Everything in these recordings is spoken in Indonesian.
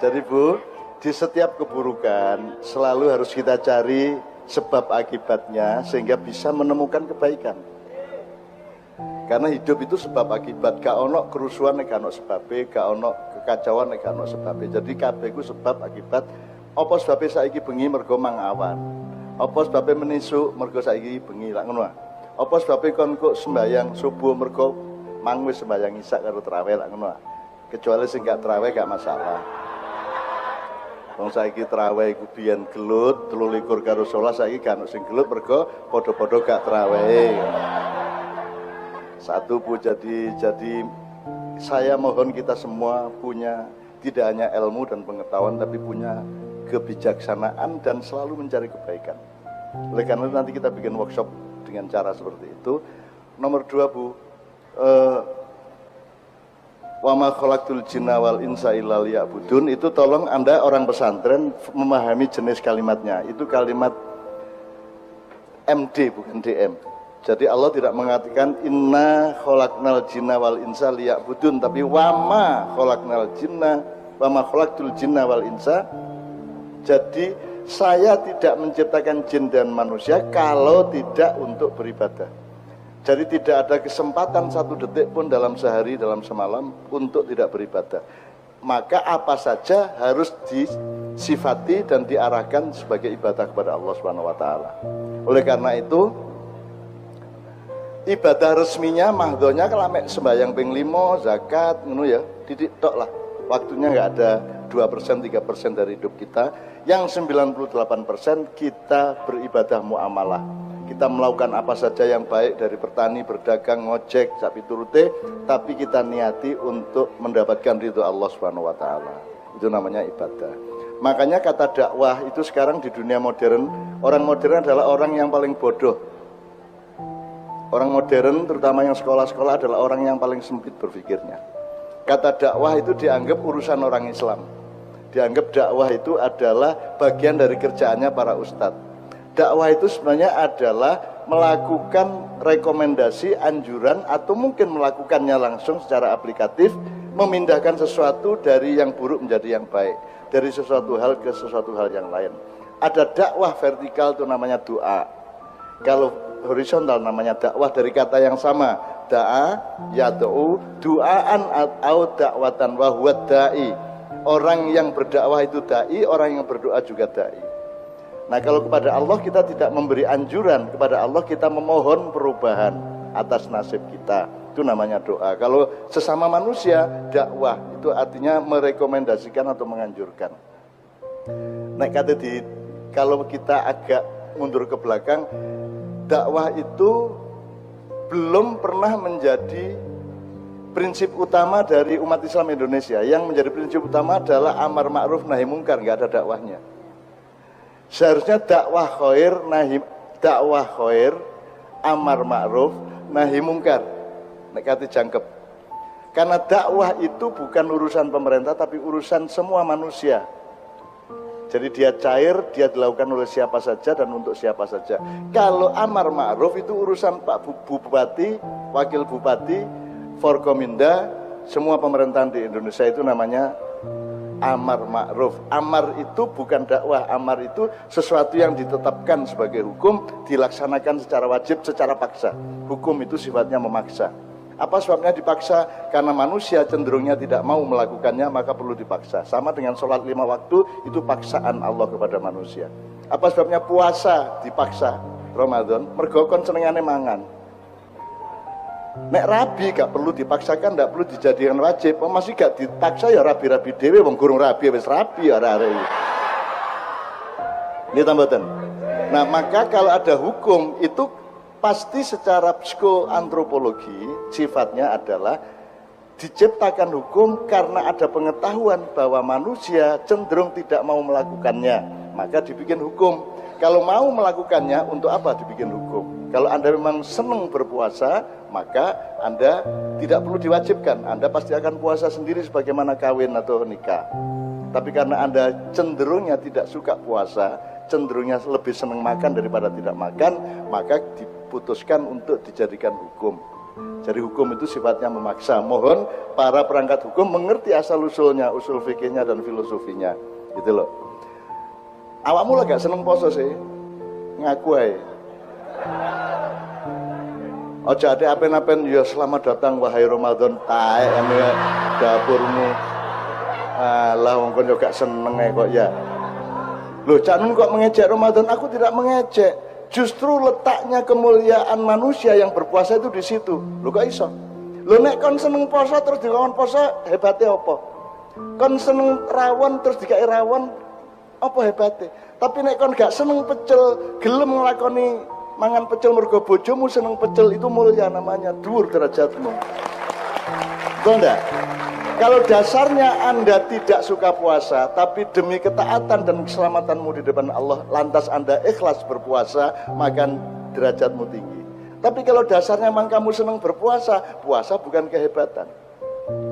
Jadi Bu, di setiap keburukan selalu harus kita cari sebab akibatnya sehingga bisa menemukan kebaikan. Karena hidup itu sebab akibat, gak ono kerusuhan nek gak ono sebabe, gak ono kekacauan nek gak ono sebabe. Jadi kabeh iku sebab akibat. Apa sebabe saiki bengi mergo mang awan. Apa sebabe menisuk mergo saiki bengi lak ngono. Apa sebabe kon kok sembayang subuh mergo mang wis sembayang isak karo traweh lak ngono. Kecuali sing gak traweh gak masalah. Wong saiki traweh iku biyen gelut 23 karo 11 saiki gak ono sing gelut mergo padha-padha gak traweh. Satu Bu, jadi saya mohon kita semua punya tidak hanya ilmu dan pengetahuan tapi punya kebijaksanaan dan selalu mencari kebaikan. Oleh karena itu nanti kita bikin workshop dengan cara seperti itu. Nomor 2 Bu, wa ma khalaqtul jinna wal insa illa liya'budun, itu tolong Anda orang pesantren memahami jenis kalimatnya. Itu kalimat MD bukan DM. Jadi Allah tidak mengatakan inna khalaqnal jinna wal insa liya'budun, tapi wa ma khalaqtul jinna wal insa. Jadi saya tidak menciptakan jin dan manusia kalau tidak untuk beribadah. Jadi tidak ada kesempatan 1 detik pun dalam sehari, dalam semalam untuk tidak beribadah. Maka apa saja harus disifati dan diarahkan sebagai ibadah kepada Allah Subhanahu wa taala. Oleh karena itu ibadah resminya mahdhonya kelamek sembahyang ping 5, zakat ngono ya, didik tok lah. Waktunya nggak ada 2%, 3% dari hidup kita. Yang 98% kita beribadah muamalah. Kita melakukan apa saja yang baik dari bertani, berdagang, ngojek, sapi turute, tapi kita niati untuk mendapatkan ridho Allah Subhanahu wa taala. Itu namanya ibadah. Makanya kata dakwah itu sekarang di dunia modern, orang modern adalah orang yang paling bodoh. Orang modern terutama yang sekolah-sekolah adalah orang yang paling sempit berpikirnya. Kata dakwah itu dianggap urusan orang Islam. Dianggap dakwah itu adalah bagian dari kerjaannya para ustadz. Dakwah itu sebenarnya adalah melakukan rekomendasi, anjuran, atau mungkin melakukannya langsung secara aplikatif, memindahkan sesuatu dari yang buruk menjadi yang baik, dari sesuatu hal ke sesuatu hal yang lain. Ada dakwah vertikal itu namanya doa. Kalau horizontal namanya dakwah dari kata yang sama, da'a, yad'u, du'aan atau dakwatan wa huwa da'i. Orang yang berdakwah itu da'i, orang yang berdoa juga da'i. Nah kalau kepada Allah kita tidak memberi anjuran, kepada Allah kita memohon perubahan atas nasib kita, itu namanya doa. Kalau sesama manusia, dakwah itu artinya merekomendasikan atau menganjurkan. Nah kalau kita agak mundur ke belakang, dakwah itu belum pernah menjadi prinsip utama dari umat Islam Indonesia. Yang menjadi prinsip utama adalah amar ma'ruf nahi mungkar, nggak ada dakwahnya. Seharusnya dakwah khair, amar ma'ruf nahi mungkar. Nek kate jangkep. Karena dakwah itu bukan urusan pemerintah tapi urusan semua manusia. Jadi dia cair, dia dilakukan oleh siapa saja dan untuk siapa saja. Kalau amar ma'ruf itu urusan Pak Bupati, Wakil Bupati, Forkominda, semua pemerintahan di Indonesia itu namanya amar ma'ruf. Amar itu bukan dakwah, amar itu sesuatu yang ditetapkan sebagai hukum, dilaksanakan secara wajib, secara paksa. Hukum itu sifatnya memaksa. Apa sebabnya dipaksa? Karena manusia cenderungnya tidak mau melakukannya, maka perlu dipaksa. Sama dengan sholat 5 waktu, itu paksaan Allah kepada manusia. Apa sebabnya puasa dipaksa Ramadan? Mergo kon senengane mangan. Nek rabi gak perlu dipaksakan, gak perlu dijadikan wajib. Masih gak dipaksa ya rabi-rabi dewe, wong gurung rabi wis rabi ya arek. Ini tambahan. Nah, maka kalau ada hukum itu pasti secara psikoantropologi sifatnya adalah diciptakan hukum karena ada pengetahuan bahwa manusia cenderung tidak mau melakukannya, maka dibikin hukum. Kalau mau melakukannya, untuk apa dibikin hukum? Kalau Anda memang senang berpuasa, maka Anda tidak perlu diwajibkan. Anda pasti akan puasa sendiri sebagaimana kawin atau nikah. Tapi karena Anda cenderungnya tidak suka puasa, cenderungnya lebih senang makan daripada tidak makan, maka diputuskan untuk dijadikan hukum. Jadi hukum itu sifatnya memaksa. Mohon para perangkat hukum mengerti asal-usulnya, usul fikihnya dan filosofinya. Gitu loh. Awakmu lah gak seneng poso sih? Ngaku aja. Ojo ade apen-apen ya selamat datang wahai Ramadan tae ene dapurmu. Alah wong kon yo gak seneng kok ya. Loh, Cak Nun kok mengejek Ramadan? Aku tidak mengejek. Justru letaknya kemuliaan manusia yang berpuasa itu di situ. Loh kok iso? Loh nek kon seneng poso terus dikon poso hebatnya apa? Kon seneng rawon terus dikai rawon apa hebatnya? Tapi nek kon gak seneng pecel, gelem nglakoni mangan pecel mergo bojomu seneng pecel, itu mulia namanya, dhuwur derajatmu. Betul enggak? Kalau dasarnya Anda tidak suka puasa, tapi demi ketaatan dan keselamatanmu di depan Allah, lantas Anda ikhlas berpuasa, maka derajatmu tinggi. Tapi kalau dasarnya memang kamu senang berpuasa, puasa bukan kehebatan.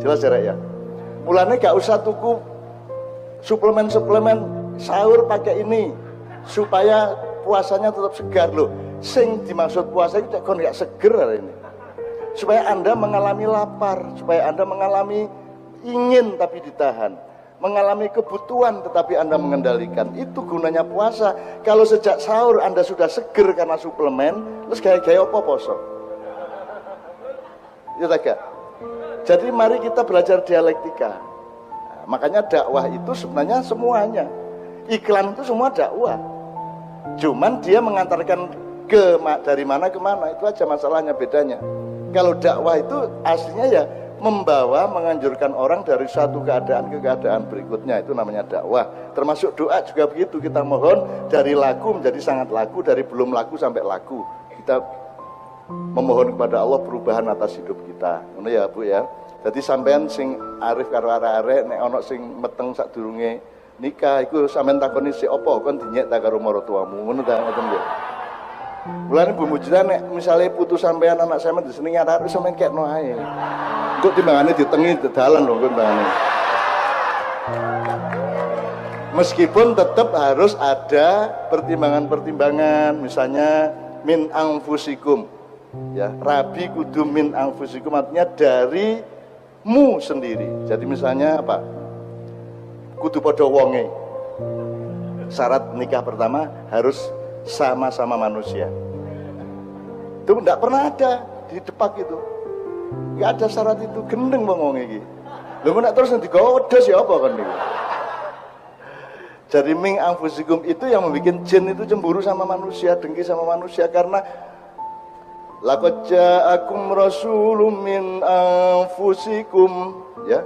Jelas ya? Mulanya gak usah tuku suplemen-suplemen sahur pakai ini, supaya puasanya tetap segar loh. Sing dimaksud puasa itu kon gak seger hari ini. Supaya Anda mengalami lapar, supaya Anda mengalami ingin tapi ditahan, mengalami kebutuhan tetapi Anda mengendalikan. Itu gunanya puasa. Kalau sejak sahur Anda sudah seger karena suplemen, terus gaya-gaya apa poso? Ya tak? Jadi mari kita belajar dialektika. Nah, makanya dakwah itu sebenarnya semuanya. Iklan itu semua dakwah. Cuman dia mengantarkan dari mana ke mana, itu aja masalahnya, bedanya. Kalau dakwah itu aslinya ya membawa, menganjurkan orang dari satu keadaan ke keadaan berikutnya, itu namanya dakwah. Termasuk doa juga begitu, kita mohon dari laku menjadi sangat laku, dari belum laku sampai laku. Kita memohon kepada Allah perubahan atas hidup kita. Ngono ya Bu ya. Jadi sampean sing arif karo arek-arek nek ana sing meteng sadurunge nikah iku sampean takoni sik apa kon dinyek ta karo maratuamu. Ngono ta ngoten nggih. Mulane Bu Mujidah nek misale putu sampean anak sampean disenengi arek sampean kekno ae. Kok timbangane ditengi dalan lho kok timbangane. Meskipun tetap harus ada pertimbangan-pertimbangan, misalnya min anfusikum. Ya, rabi kudu min anfusikum artinya darimu sendiri. Jadi misalnya apa? Kudu padha wonge. Syarat nikah pertama harus sama-sama manusia. Itu enggak pernah ada di Depak itu. Enggak ada syarat itu, gendeng wong iki. Lho nek terus digawa wedhus ya apa kon niku? Jadi min anfusikum itu yang membuat jin itu cemburu sama manusia, dengki sama manusia karena laqad ja'akum rasulun min anfusikum ya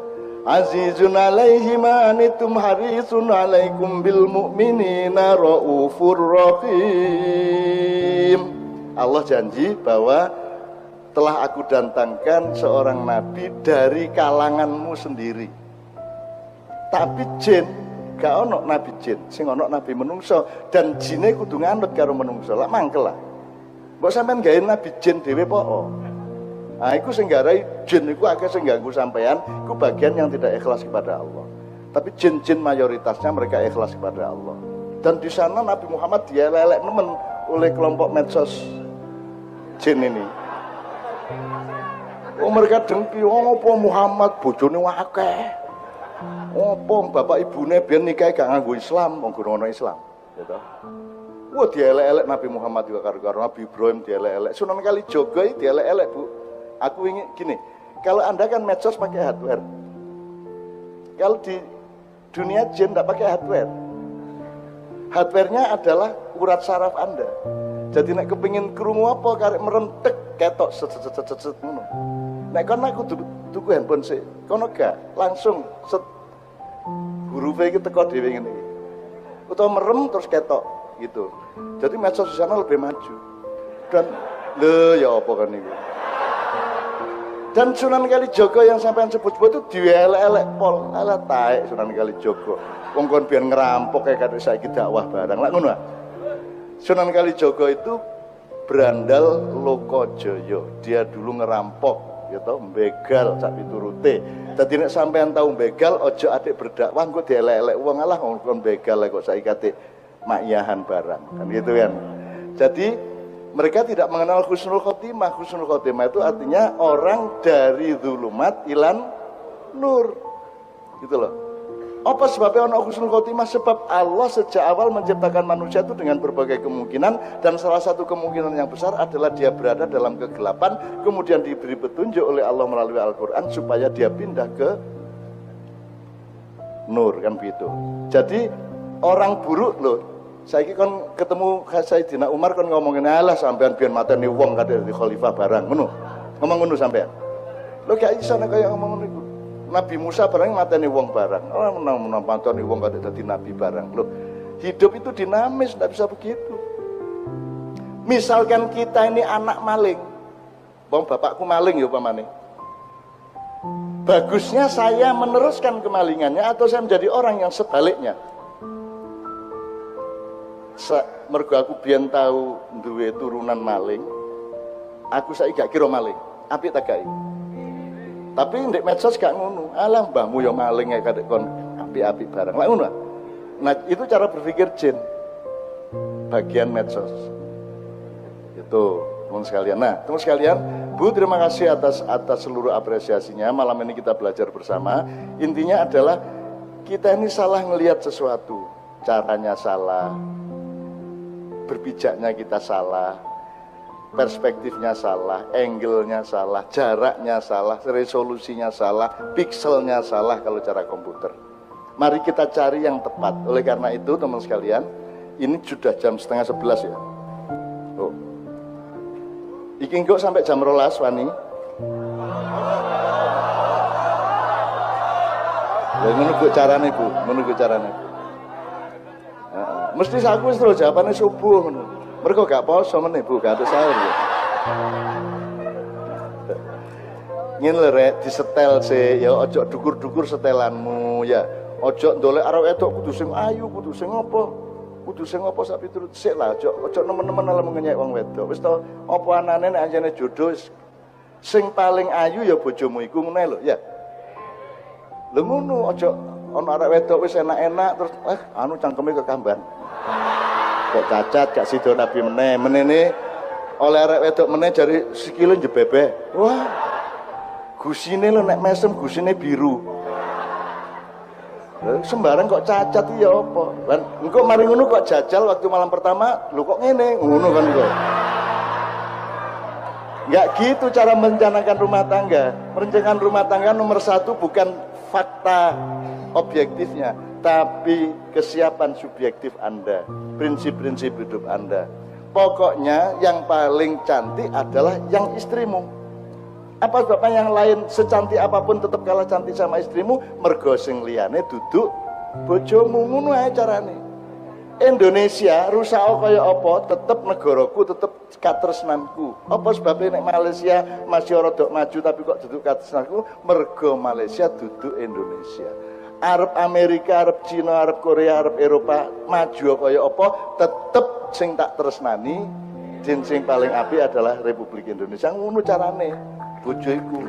azizun alaihi ma antum harisun alaikum bil mu'minina raufur rahim. Allah janji bahwa telah aku datangkan seorang nabi dari kalanganmu sendiri. Tapi jin gak ono nabi jin, sing ono nabi menungso, dan jine kudu nganut karo menungso. Lah mangkel lah. Mbok sampean gawe nabi jin dhewe po. Nah, iku sing garai jin iku akeh sing ganggu sampean, iku bagian yang tidak ikhlas kepada Allah. Tapi jin-jin mayoritasnya mereka ikhlas kepada Allah. Dan di sana Nabi Muhammad dielek nemen oleh kelompok medsos jin ini. Oh mereka dengki, oh apa Muhammad bojone akeh. Oh apa bapak ibune biyen nikah gak nganggo Islam, wong ono Islam, gitu. Wah dielek-elek Nabi Muhammad juga karo Nabi Ibrahim dielek-elek. Sunan Kalijaga dielek-elek Bu. Aku ingin gini, kalau Anda kan medsos pakai hardware. Kalau di dunia jin tidak pakai hardware. Hardwarenya adalah urat saraf Anda. Jadi nek kepingin krungu apa karek merentek ketok set ngono. Nek kono aku tuku handphone sik, kono gak langsung set hurufe iki teko dhewe ngene iki. Utawa merem terus ketok gitu. Jadi medsos di sana lebih maju. Dan lho ya apa kan niku. Dan Sunan Kalijaga yang sampean sebut-sebut itu dielek-elek pol, ala taek Sunan Kalijaga. Wong kon biyen ngerampok kayak kate saiki dakwah barang. Lah ngono ah. Sunan Kalijaga itu berandal Lokajaya. Dia dulu ngerampok, ya tau, begal sak piturute. Dadi nek sampean tahu begal, ojo atik berdakwah engko dielek-elek wong alah kon begal kok saiki kate makyahan barang. Kan gitu kan. Jadi mereka tidak mengenal husnul khotimah. Husnul khotimah itu artinya orang dari dzulumat ilan nur. Gitu loh. Apa sebabnya ono husnul khotimah? Sebab Allah sejak awal menciptakan manusia itu dengan berbagai kemungkinan, dan salah satu kemungkinan yang besar adalah dia berada dalam kegelapan, kemudian diberi petunjuk oleh Allah melalui Al-Quran supaya dia pindah ke nur, kan begitu. Jadi orang buruk loh. Saiki kon ketemu Sayyidina Umar kon ngomongin alah sampean biyen mateni wong kate di khalifah barang ngono. Ngomong ngono sampean. Lho gak iso nek kaya ngomong ngono iku. Nabi Musa barang mateni wong barang. Ora menang mateni wong kate dadi nabi barang. Loh, hidup itu dinamis, enggak bisa begitu. Misalkan kita ini anak maling. Wong bapakku maling ya upamane. Bagusnya saya meneruskan kemalingannya atau saya menjadi orang yang sebaliknya. Mergo aku biyen tahu duwe turunan maling, aku saiki gak kira maling, apik tak gawe. Tapi ndek medsos gak ngono. Alah mbahmu ya maling ya kadek kon apik-apik barang. Lah ngono. Nah, itu cara berpikir jin. Bagian medsos. Itu, teman sekalian. Nah, teman sekalian, Bu, terima kasih atas seluruh apresiasinya. Malam ini kita belajar bersama. Intinya adalah kita ini salah ngelihat sesuatu, caranya salah, berbijaknya kita salah, perspektifnya salah, angle-nya salah, jaraknya salah, resolusinya salah, pikselnya salah kalau cara komputer. Mari kita cari yang tepat. Oleh karena itu teman sekalian, ini sudah jam 10:30 ya. Oh. Iki kok sampai jam 12 wani. Ya menunggu carane Bu, menunggu carane Bu. Mesti aku wis terus jawabane subuh ngono. Mergo gak poso meneh Bu, gak atus sahur ya. Ngene lho rek, disetel sih ya, ojo dukur-dukur setelanmu ya. Ojo ndolek arep wedok kudu sing ayu, kudu sing apa? Kudu sing apa sak piturut sik lah, ojo nemen-nemen ala ngenyek wong wedok. Wis to, apa anane nek anjene jodoh sing paling ayu ya bojomu iku ngene lho ya. Lho ngono, ojo ana arek wedok wis enak-enak terus anu cangkeme kekamban. Kok cacat gak sida nabi menene oleh arek wedok meneh jari sikile njebebeh. Wah. Gusine lho nek mesem gusine biru. Sembarang kok cacat iya apa? Lan engko mari ngono kok jajal waktu malam pertama, lho kok ngene, ngono kan kok. Enggak gitu cara merencanakan rumah tangga. Merencanakan rumah tangga nomor 1 bukan fakta objektifnya, tapi kesiapan subjektif Anda, prinsip-prinsip hidup Anda. Pokoknya yang paling cantik adalah yang istrimu. Apa sebabnya yang lain secantik apapun tetap kalah cantik sama istrimu? Mergo sing liyane duduk bojomu, ngono ae carane. Indonesia rusak kaya apa, tetep negaraku, tetep katresnanku. Apa sebabnya nek Malaysia masih rada maju tapi kok duduk katresnanku? Mergo Malaysia duduk Indonesia. Arab Amerika, Arab Cina, Arab Korea, Arab Eropa maju kaya apa, tetep sing tak tresnani, sing paling apik adalah Republik Indonesia. Ngono carane bojo iku.